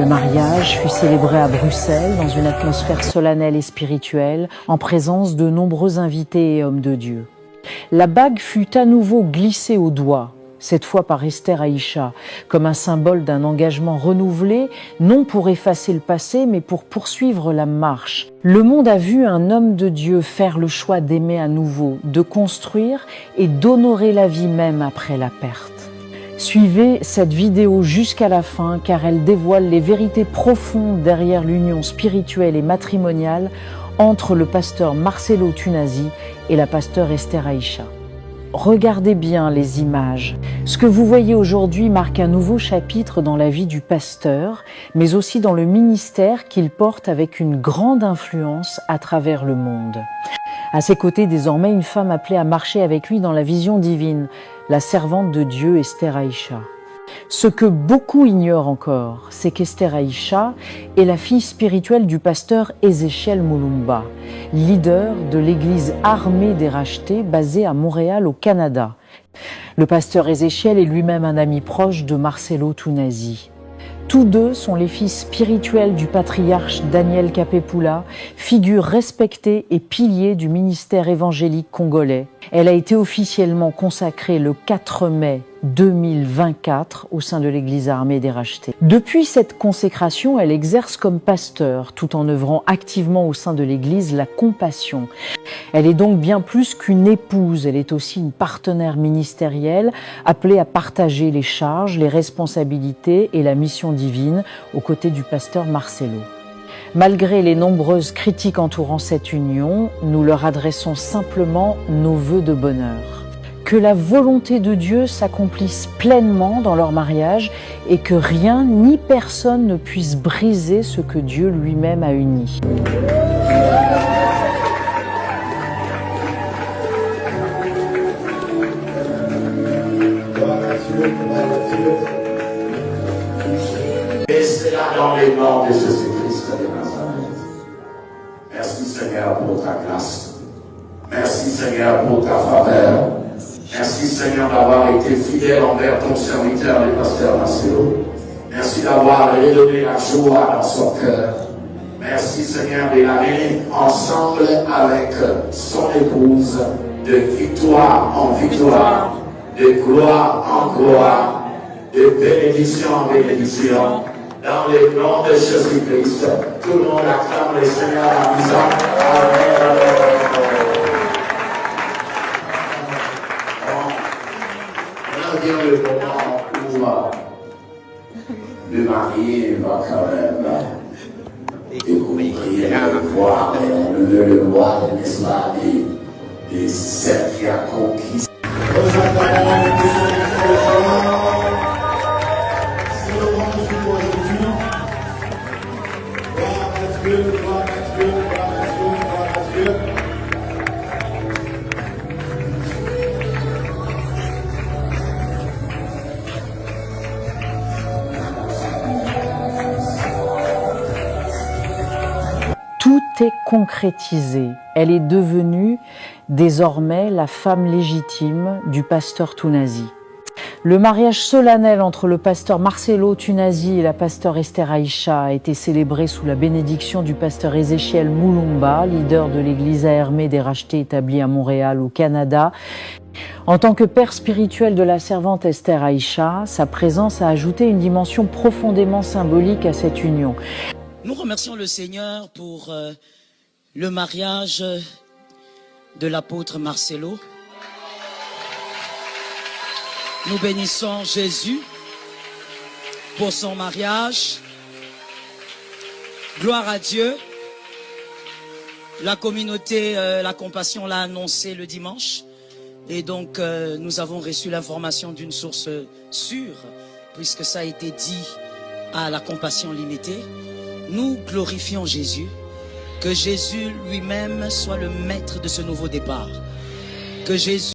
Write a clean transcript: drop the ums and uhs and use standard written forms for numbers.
Le mariage fut célébré à Bruxelles dans une atmosphère solennelle et spirituelle, en présence de nombreux invités et hommes de Dieu. La bague fut à nouveau glissée au doigt, cette fois par Esther Aïcha, comme un symbole d'un engagement renouvelé, non pour effacer le passé, mais pour poursuivre la marche. Le monde a vu un homme de Dieu faire le choix d'aimer à nouveau, de construire et d'honorer la vie même après la perte. Suivez cette vidéo jusqu'à la fin car elle dévoile les vérités profondes derrière l'union spirituelle et matrimoniale entre le pasteur Marcelo Tunasi et la pasteure Esther Aïcha. Regardez bien les images. Ce que vous voyez aujourd'hui marque un nouveau chapitre dans la vie du pasteur, mais aussi dans le ministère qu'il porte avec une grande influence à travers le monde. À ses côtés, désormais, une femme appelée à marcher avec lui dans la vision divine, la servante de Dieu Esther Aïcha. Ce que beaucoup ignorent encore, c'est qu'Esther Aïcha est la fille spirituelle du pasteur Ezechiel Mulumba, leader de l'église Armée des Rachetés basée à Montréal au Canada. Le pasteur Ezechiel est lui-même un ami proche de Marcelo Tunasi. Tous deux sont les fils spirituels du patriarche Daniel Kapepula, figure respectée et pilier du ministère évangélique congolais. Elle a été officiellement consacrée le 4 mai 2024 au sein de l'église Armée des Rachetés. Depuis cette consécration, elle exerce comme pasteur, tout en œuvrant activement au sein de l'église la compassion. Elle est donc bien plus qu'une épouse, elle est aussi une partenaire ministérielle appelée à partager les charges, les responsabilités et la mission divine aux côtés du pasteur Marcelo. Malgré les nombreuses critiques entourant cette union, nous leur adressons simplement nos vœux de bonheur. Que la volonté de Dieu s'accomplisse pleinement dans leur mariage et que rien ni personne ne puisse briser ce que Dieu lui-même a uni. Et c'est là dans les noms de Jésus-Christ de Nazareth. Merci Seigneur pour ta grâce. Merci Seigneur pour ta faveur. Merci Seigneur d'avoir été fidèle envers ton serviteur, le pasteur Marcelo. Merci d'avoir redonné la joie dans son cœur. Merci Seigneur de l'amener ensemble avec son épouse, de victoire en victoire, de gloire en gloire, de bénédiction en bénédiction. Dans le nom de Jésus-Christ, tout le monde acclame le Seigneur en disant Amen. Vient le moment où le marié va quand même découvrir, voir, le voir, n'est-ce pas, de celle qui a conquis. Tout est concrétisé. Elle est devenue désormais la femme légitime du pasteur Tunasi. Le mariage solennel entre le pasteur Marcelo Tunasi et la pasteure Esther Aïcha a été célébré sous la bénédiction du pasteur Ezechiel Mulumba, leader de l'église Armée des Rachetés établie à Montréal au Canada. En tant que père spirituel de la servante Esther Aïcha, sa présence a ajouté une dimension profondément symbolique à cette union. Nous remercions le Seigneur pour le mariage de l'apôtre Marcelo. Nous bénissons Jésus pour son mariage. Gloire à Dieu. La communauté, la compassion l'a annoncé le dimanche. Et donc, nous avons reçu l'information d'une source sûre, puisque ça a été dit à la compassion limitée. Nous glorifions Jésus, que Jésus lui-même soit le maître de ce nouveau départ. Que Jésus